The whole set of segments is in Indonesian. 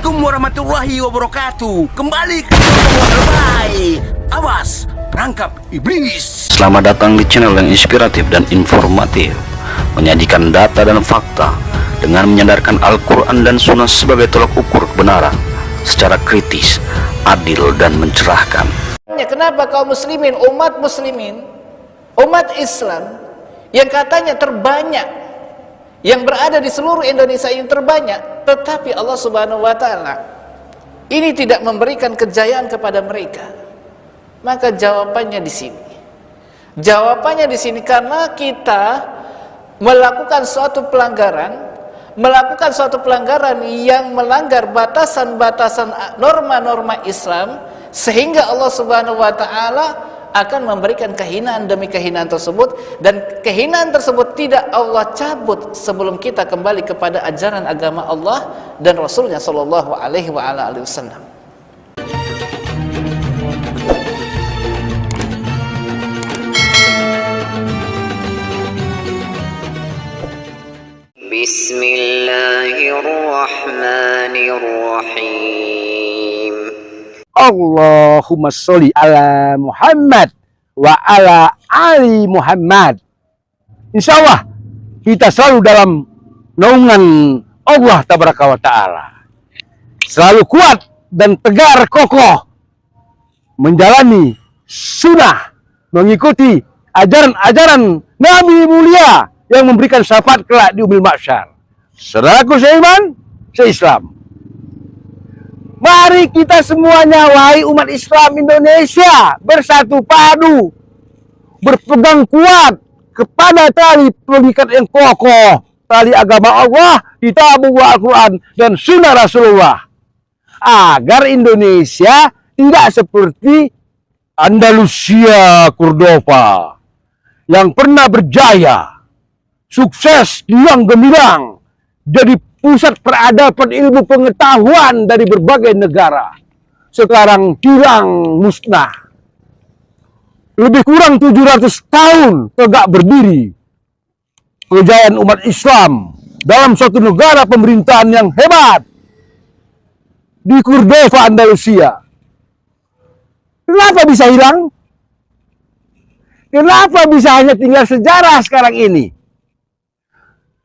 Assalamualaikum warahmatullahi wabarakatuh. Kembali ke Al-Ba'i. Awas, perangkap iblis. Selamat datang di channel yang inspiratif dan informatif, menyajikan data dan fakta dengan menyandarkan Al-Quran dan Sunnah sebagai tolak ukur kebenaran secara kritis, adil, dan mencerahkan. Kenapa kaum muslimin, umat Islam yang katanya terbanyak, yang berada di seluruh Indonesia yang terbanyak, tetapi Allah Subhanahu wa Ta'ala ini tidak memberikan kejayaan kepada mereka? Maka jawabannya di sini. Jawabannya di sini karena kita melakukan suatu pelanggaran yang melanggar batasan-batasan norma-norma Islam, sehingga Allah Subhanahu wa Ta'ala akan memberikan kehinaan demi kehinaan tersebut, dan kehinaan tersebut tidak Allah cabut sebelum kita kembali kepada ajaran agama Allah dan Rasulnya Shallallahu Alaihi Wasallam. Bismillahirrahmanirrahim. Allahumma sholli ala Muhammad wa ala ali Muhammad. Insya Allah kita selalu dalam naungan Allah Tabaraka wa Ta'ala, selalu kuat dan tegar kokoh menjalani sunnah, mengikuti ajaran-ajaran Nabi mulia yang memberikan syafaat kelak di yaumil mahsyar. Saudaraku seiman, seislam, mari kita semuanya, wahai umat Islam Indonesia, bersatu padu, berpegang kuat kepada tali pengikat yang kokoh, tali agama Allah, kitab Al-Quran dan sunnah Rasulullah, agar Indonesia tidak seperti Andalusia, Cordova, yang pernah berjaya, sukses, hilang gemilang, jadi pusat peradaban ilmu pengetahuan dari berbagai negara. Sekarang hilang musnah. Lebih kurang 700 tahun tegak berdiri kejayaan umat Islam dalam suatu negara pemerintahan yang hebat di Cordova, Andalusia. Kenapa bisa hilang? Kenapa bisa hanya tinggal sejarah sekarang ini?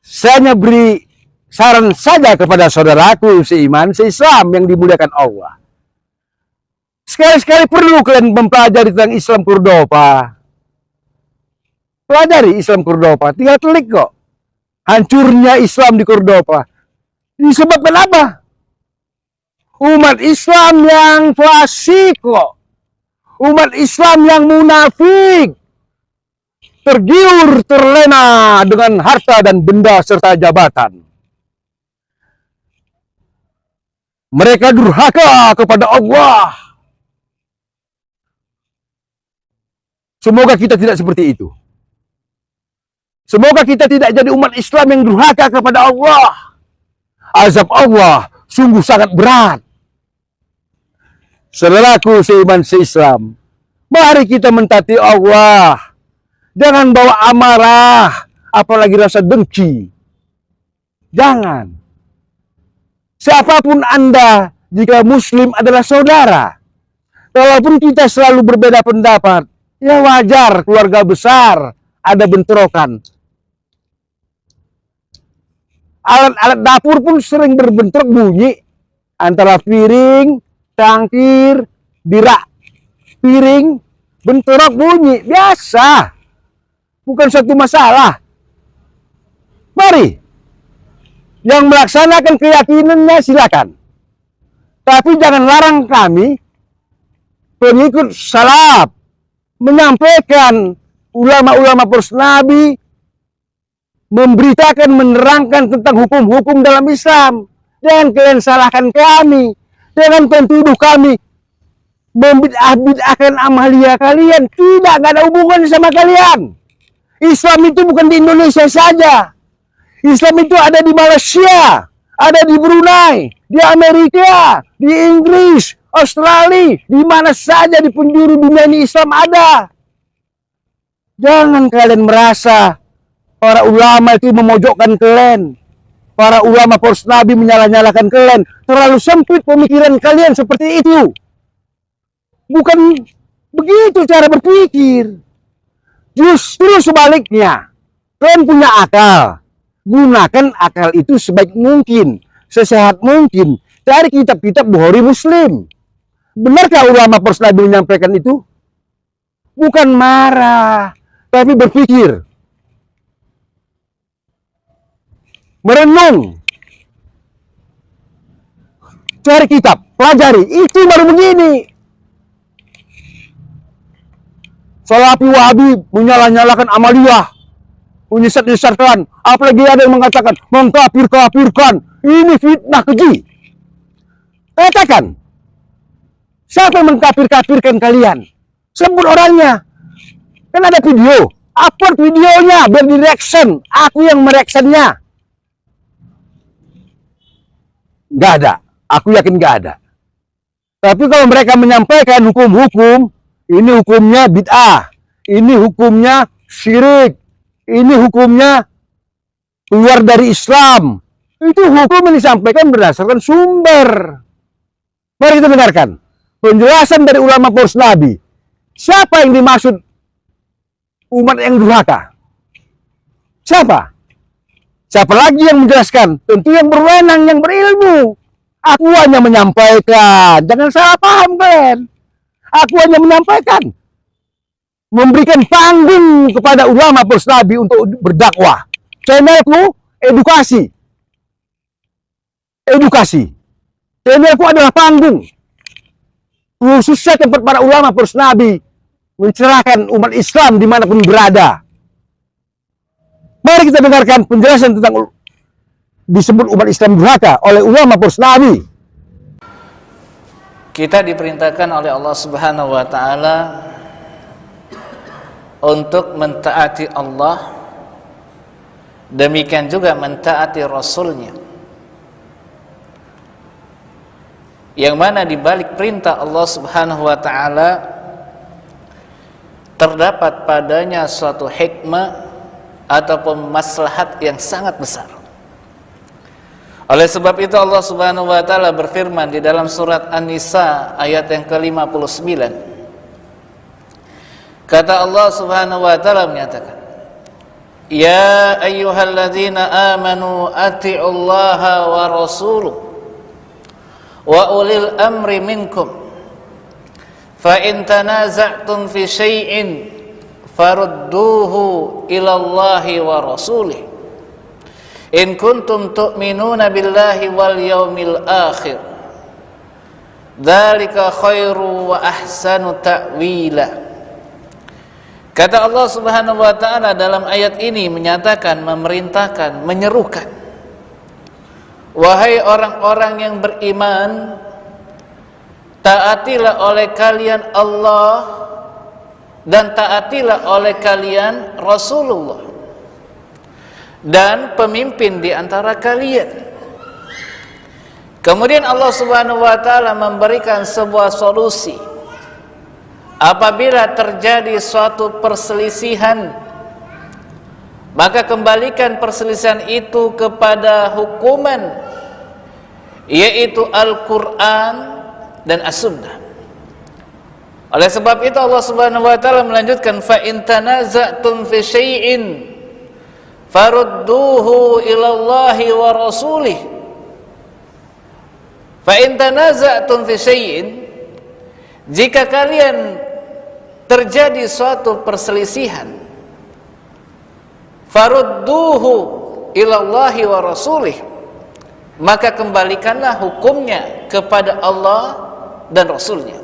Saya hanya beri saran saja kepada saudaraku seiman, seislam yang dimuliakan Allah. Sekali-sekali perlu kalian mempelajari tentang Islam Cordova. Pelajari Islam Cordova, tinggal klik kok. Hancurnya Islam di Cordova disebabkan apa? Umat Islam yang fasik kok. Umat Islam yang munafik, tergiur, terlena dengan harta dan benda serta jabatan. Mereka durhaka kepada Allah. Semoga kita tidak seperti itu. Semoga kita tidak jadi umat Islam yang durhaka kepada Allah. Azab Allah sungguh sangat berat. Saudaraku seiman seislam, mari kita mentaati Allah. Jangan bawa amarah, apalagi rasa dengki. Jangan. Siapapun Anda, jika Muslim adalah saudara. Walaupun kita selalu berbeda pendapat, ya wajar, keluarga besar, ada bentrokan. Alat-alat dapur pun sering berbentrok bunyi. Antara piring, cangkir, birak piring, bentrok bunyi. Biasa. Bukan suatu masalah. Mari. Yang melaksanakan keyakinannya silakan. Tapi jangan larang kami, pengikut salaf, menyampaikan ulama-ulama poros Nabi, memberitakan, menerangkan tentang hukum-hukum dalam Islam. Jangan kalian salahkan kami. Jangan tuduh kami membid'ah-bid'ahkan amalia kalian. Tidak, gak ada hubungan sama kalian. Islam itu bukan di Indonesia saja. Islam itu ada di Malaysia, ada di Brunei, di Amerika, di Inggris, Australia, di mana saja di penjuru dunia ini Islam ada. Jangan kalian merasa para ulama itu memojokkan kalian. para ulama poros Nabi menyalah-nyalakan kalian. Terlalu sempit pemikiran kalian seperti itu. Bukan begitu cara berpikir. Justru sebaliknya. Kalian punya akal. Gunakan akal itu sebaik mungkin. Sesehat mungkin. Cari kitab-kitab Bukhari Muslim. Benarkah ulama poros Nabi menyampaikan itu? Bukan marah. Tapi berpikir. Merenung. Cari kitab. Pelajari. Itu baru begini. Salafi Wahabi menyalah-nyalakan Amaliyah, menyesat-nyesatkan, apalagi ada yang mengatakan mengkafir-kafirkan, ini fitnah keji. Katakan, siapa yang mengkafir-kafirkan kalian? Sebut orangnya. Kan ada video, upload videonya biar di reaction, aku yang mereactionnya. Gak ada, aku yakin gak ada. Tapi kalau mereka menyampaikan hukum-hukum, ini hukumnya bid'ah, ini hukumnya syirik, ini hukumnya keluar dari Islam. Itu hukum yang disampaikan berdasarkan sumber. Mari kita dengarkan penjelasan dari ulama poros Nabi. Siapa yang dimaksud umat yang durhaka? Siapa? Siapa lagi yang menjelaskan? Tentu yang berwenang, yang berilmu. Aku hanya menyampaikan, jangan salah paham kalian. Aku hanya menyampaikan, memberikan panggung kepada ulama poros Nabi untuk berdakwah. Channelku edukasi. Edukasi. Channelku adalah panggung. Khususnya tempat para ulama poros Nabi mencerahkan umat Islam dimanapun berada. Mari kita dengarkan penjelasan tentang disebut umat Islam durhaka oleh ulama poros Nabi. Kita diperintahkan oleh Allah Subhanahu wa taala untuk mentaati Allah, demikian juga mentaati Rasulnya. Yang mana di balik perintah Allah Subhanahu wa taala terdapat padanya suatu hikmah ataupun maslahat yang sangat besar. Oleh sebab itu Allah Subhanahu wa taala berfirman di dalam surat An-Nisa ayat yang ke-59. Kata Allah Subhanahu wa taala menyatakan, "Ya ayyuhalladzina amanu atti'ullaha wa rasuluhu wa ulil amri minkum fa in tanaza'tum fi syai'in farudduhu ila Allahi wa rasulih in kuntum tu'minuna billahi wal yaumil akhir dzalika khairu wa ahsanu ta'wila." Kata Allah Subhanahu wa taala dalam ayat ini menyatakan, memerintahkan, menyerukan, wahai orang-orang yang beriman, taatilah oleh kalian Allah dan taatilah oleh kalian Rasulullah dan pemimpin di antara kalian. Kemudian Allah Subhanahu wa taala memberikan sebuah solusi. Apabila terjadi suatu perselisihan, maka kembalikan perselisihan itu kepada hukuman, yaitu Al-Quran dan As-Sunnah. Oleh sebab itu Allah Subhanahu wa taala melanjutkan, fa in tanaza'tum fi syai'in farudduhu ila Allahi wa rasulih. Fa in tanaza'tum fi syai'in, jika kalian terjadi suatu perselisihan, farudduhu ila Allahi wa rasulih, maka kembalikanlah hukumnya kepada Allah dan Rasulnya.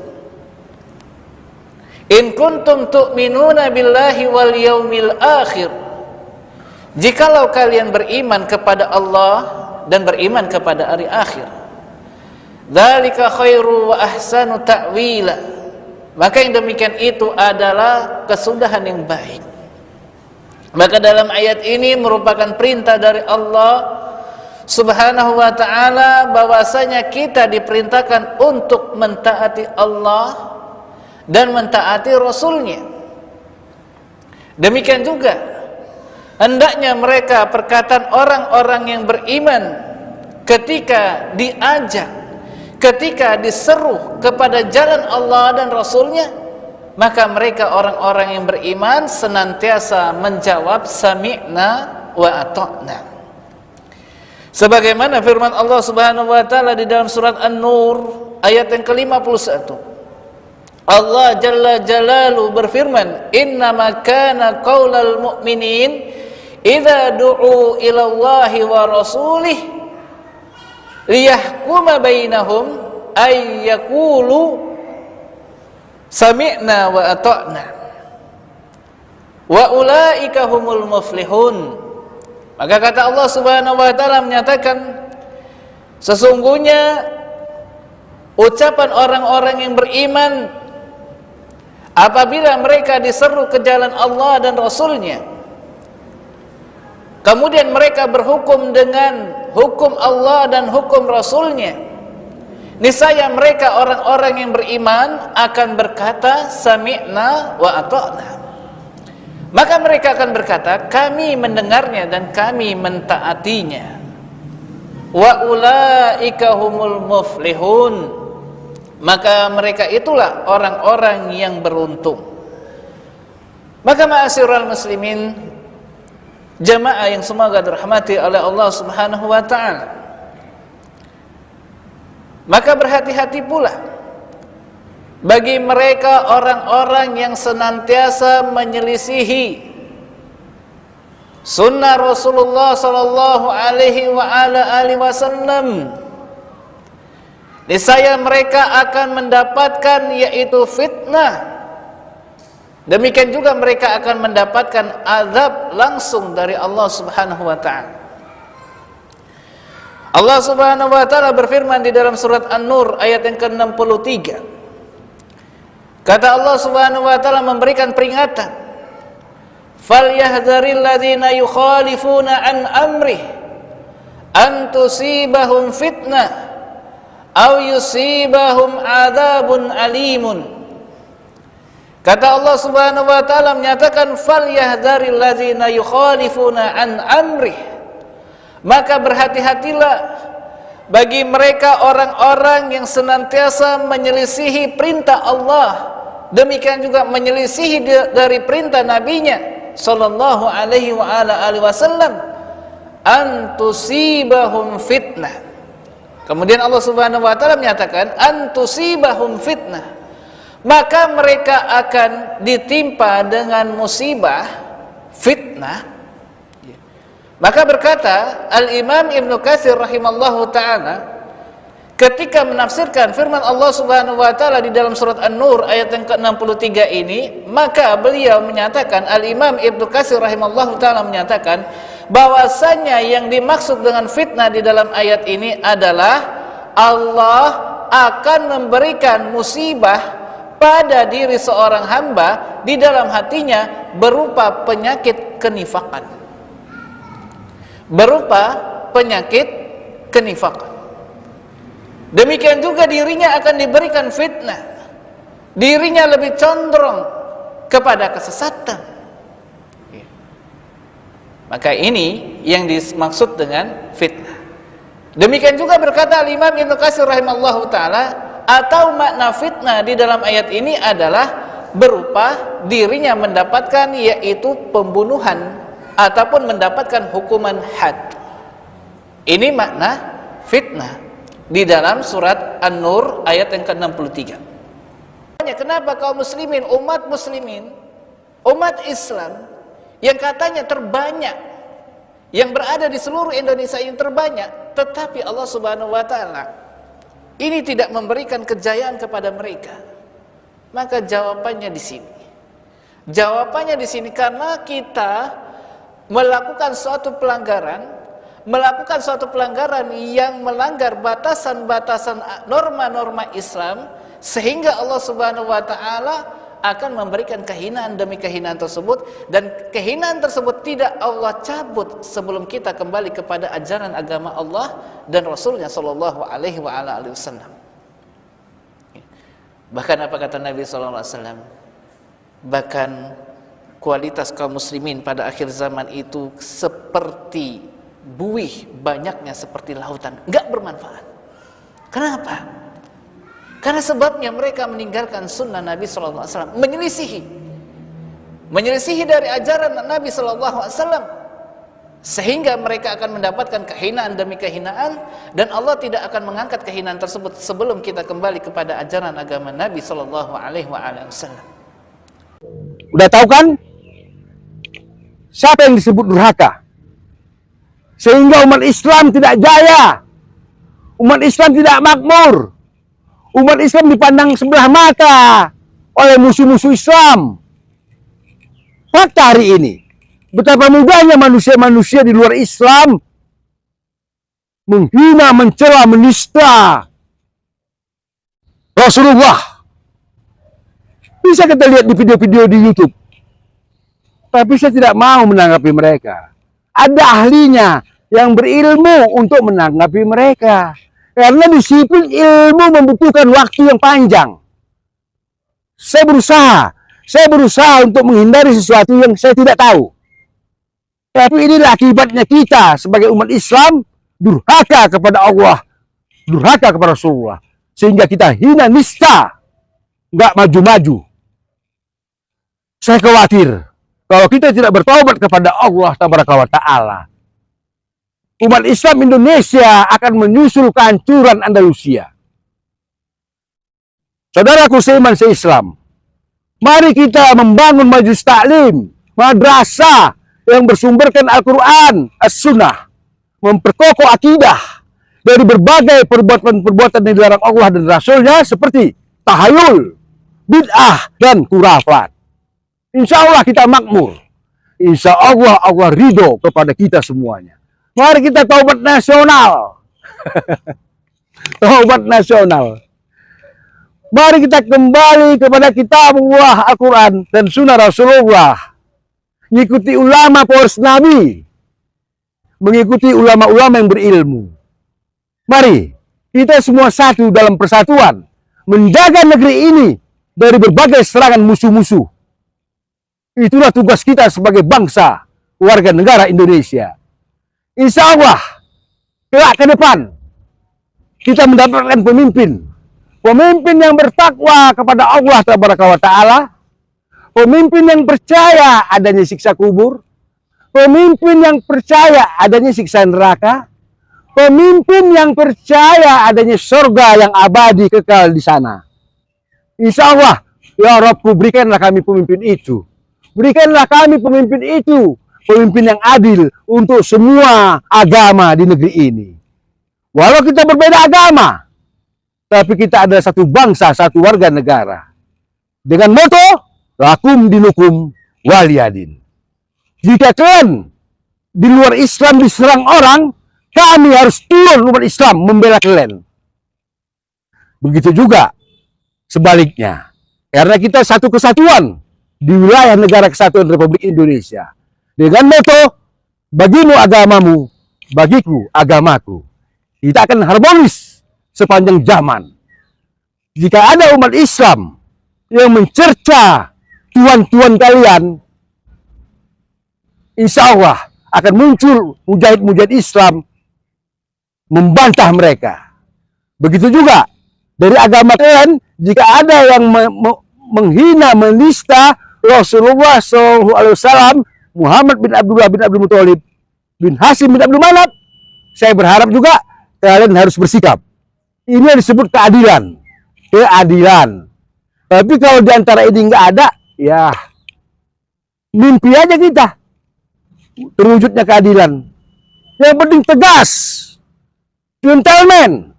In kuntum tu'minuna billahi wal yaumil akhir, jikalau kalian beriman kepada Allah dan beriman kepada hari akhir, dzalika khairu wa ahsanu ta'wila, maka yang demikian itu adalah kesudahan yang baik. Maka dalam ayat ini merupakan perintah dari Allah Subhanahu wa ta'ala bahwasanya kita diperintahkan untuk mentaati Allah dan mentaati Rasulnya. Demikian juga hendaknya mereka perkataan orang-orang yang beriman ketika diajak, ketika diseru kepada jalan Allah dan Rasulnya, maka mereka orang-orang yang beriman senantiasa menjawab sami'na wa ata'na. Sebagaimana firman Allah Subhanahu wa taala di dalam surat An-Nur ayat yang ke-51. Allah Jalla Jalalu berfirman, "Innama kana qaulal mu'minin idza du'u ila Allahi wa rasulih liyahkuma bainahum ay yaqulu sami'na wa ata'na wa ulaika humul muflihun." Maka kata Allah Subhanahu wa taala menyatakan, sesungguhnya ucapan orang-orang yang beriman apabila mereka diseru ke jalan Allah dan Rasulnya, kemudian mereka berhukum dengan hukum Allah dan hukum Rasulnya, niscaya mereka orang-orang yang beriman akan berkata sami'na wa ata'na. Maka mereka akan berkata, kami mendengarnya dan kami mentaatinya. Wa ulaika humul muflihun. Maka mereka itulah orang-orang yang beruntung. Maka ma'asyiral muslimin, jamaah yang semoga dirahmati oleh Allah Subhanahu wa taala, maka berhati-hati pula bagi mereka orang-orang yang senantiasa menyelisihi sunnah Rasulullah sallallahu alaihi wasallam. Niscaya mereka akan mendapatkan yaitu fitnah. Demikian juga mereka akan mendapatkan azab langsung dari Allah Subhanahu wa taala. Allah Subhanahu wa taala berfirman di dalam surat An-Nur ayat yang ke-63. Kata Allah Subhanahu wa taala memberikan peringatan, "Falyahdharil ladzina yukhalifuna an amrih an tusibahum fitnah aw yusibahum adzabun alimun." Kata Allah Subhanahu wa taala menyatakan, "Falyahdharil ladzina yukhalifuna an amrih." Maka berhati-hatilah bagi mereka orang-orang yang senantiasa menyelisihi perintah Allah, demikian juga menyelisihi dari perintah nabinya sallallahu alaihi wasallam, antusibahum fitnah. Kemudian Allah Subhanahu wa taala menyatakan antusibahum fitnah, maka mereka akan ditimpa dengan musibah fitnah. Maka berkata Al-Imam Ibnu Katsir rahimallahu taala ketika menafsirkan firman Allah Subhanahu wa taala di dalam surat An-Nur ayat yang ke-63 ini, maka beliau menyatakan, Al-Imam Ibnu Katsir rahimallahu taala menyatakan bahwasanya yang dimaksud dengan fitnah di dalam ayat ini adalah Allah akan memberikan musibah pada diri seorang hamba di dalam hatinya berupa penyakit kenifakan. Berupa penyakit kenifakan. Demikian juga dirinya akan diberikan fitnah. Dirinya lebih condong kepada kesesatan. Maka ini yang dimaksud dengan fitnah. Demikian juga berkata Imam Ibnu Katsir rahimallahu taala, atau makna fitnah di dalam ayat ini adalah berupa dirinya mendapatkan yaitu pembunuhan ataupun mendapatkan hukuman had. Ini makna fitnah di dalam surat An-Nur ayat yang ke-63. Kenapa kaum muslimin, umat muslimin, umat Islam yang katanya terbanyak, yang berada di seluruh Indonesia yang terbanyak, tetapi Allah Subhanahu wa taala ini tidak memberikan kejayaan kepada mereka? Maka jawabannya di sini. Jawabannya di sini karena kita melakukan suatu pelanggaran yang melanggar batasan-batasan norma-norma Islam, sehingga Allah Subhanahu wa taala akan memberikan kehinaan demi kehinaan tersebut, dan kehinaan tersebut tidak Allah cabut sebelum kita kembali kepada ajaran agama Allah dan Rasulnya sallallahu alaihi wasallam. Bahkan apa kata Nabi sallallahu alaihi wasallam? Bahkan kualitas kaum muslimin pada akhir zaman itu seperti buih, banyaknya seperti lautan, nggak bermanfaat. Kenapa? Karena sebabnya mereka meninggalkan sunnah Nabi SAW, menyelisihi dari ajaran Nabi SAW, sehingga mereka akan mendapatkan kehinaan demi kehinaan, dan Allah tidak akan mengangkat kehinaan tersebut sebelum kita kembali kepada ajaran agama Nabi SAW. Udah tahu kan siapa yang disebut durhaka? Sehingga umat Islam tidak jaya, umat Islam tidak makmur, umat Islam dipandang sebelah mata oleh musuh-musuh Islam. Fakta hari ini, betapa mudahnya manusia-manusia di luar Islam menghina, mencela, menista Rasulullah. Bisa kita lihat di video-video di YouTube. Tapi saya tidak mau menanggapi mereka. Ada ahlinya yang berilmu untuk menanggapi mereka. Karena disiplin ilmu membutuhkan waktu yang panjang. Saya berusaha untuk menghindari sesuatu yang saya tidak tahu. Tapi inilah akibatnya kita sebagai umat Islam durhaka kepada Allah, durhaka kepada Rasulullah, sehingga kita hina, nista, nggak maju-maju. Saya khawatir kalau kita tidak bertaubat kepada Allah Taala, umat Islam Indonesia akan menyusul kehancuran Andalusia. Saudaraku seiman seislam, mari kita membangun majelis taklim, madrasah yang bersumberkan Al-Quran, As-Sunnah, memperkokoh akidah dari berbagai perbuatan-perbuatan yang dilarang Allah dan Rasulnya seperti tahayul, bid'ah, dan khurafat. Insya Allah kita makmur. Insya Allah Allah ridho kepada kita semuanya. Mari kita taubat nasional. Taubat nasional. Mari kita kembali kepada kitabullah Al-Quran dan sunnah Rasulullah. Mengikuti ulama poros Nabi. Mengikuti ulama-ulama yang berilmu. Mari kita semua satu dalam persatuan. Menjaga negeri ini dari berbagai serangan musuh-musuh. Itulah tugas kita sebagai bangsa, warga negara Indonesia. Insya Allah, kelak ke depan, kita mendapatkan pemimpin yang bertakwa kepada Allah Taala, pemimpin yang percaya adanya siksa kubur, pemimpin yang percaya adanya siksa neraka, pemimpin yang percaya adanya surga yang abadi kekal di sana. Insya Allah, ya Rabbku, berikanlah kami pemimpin itu. Berikanlah kami pemimpin itu, pemimpin yang adil untuk semua agama di negeri ini. Walau kita berbeda agama, tapi kita adalah satu bangsa, satu warga negara. Dengan moto, lakum dinukum waliyadin. Jika kalian di luar Islam diserang orang, kami harus turun umat Islam membela kalian. Begitu juga sebaliknya. Karena kita satu kesatuan di wilayah negara kesatuan Republik Indonesia. Dengan moto, bagimu agamamu, bagiku agamaku. Kita akan harmonis sepanjang zaman. Jika ada umat Islam yang mencerca tuan-tuan kalian, insya Allah akan muncul mujahid-mujahid Islam membantah mereka. Begitu juga dari agama kalian, jika ada yang menghina, menista Rasulullah SAW, Muhammad bin Abdullah bin Abdul Muthalib bin Hashim bin Abdul Manaf, saya berharap juga kalian harus bersikap. Ini yang disebut keadilan. Keadilan. Tapi kalau diantara ini nggak ada, ya mimpi aja kita terwujudnya keadilan. Yang penting tegas, gentleman,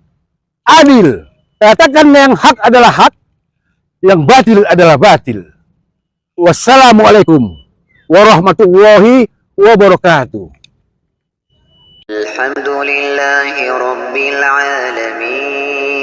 adil. Katakan yang hak adalah hak, yang batil adalah batil. Wassalamualaikum warahmatullahi wabarakatuh. Alhamdulillahi rabbil alamin.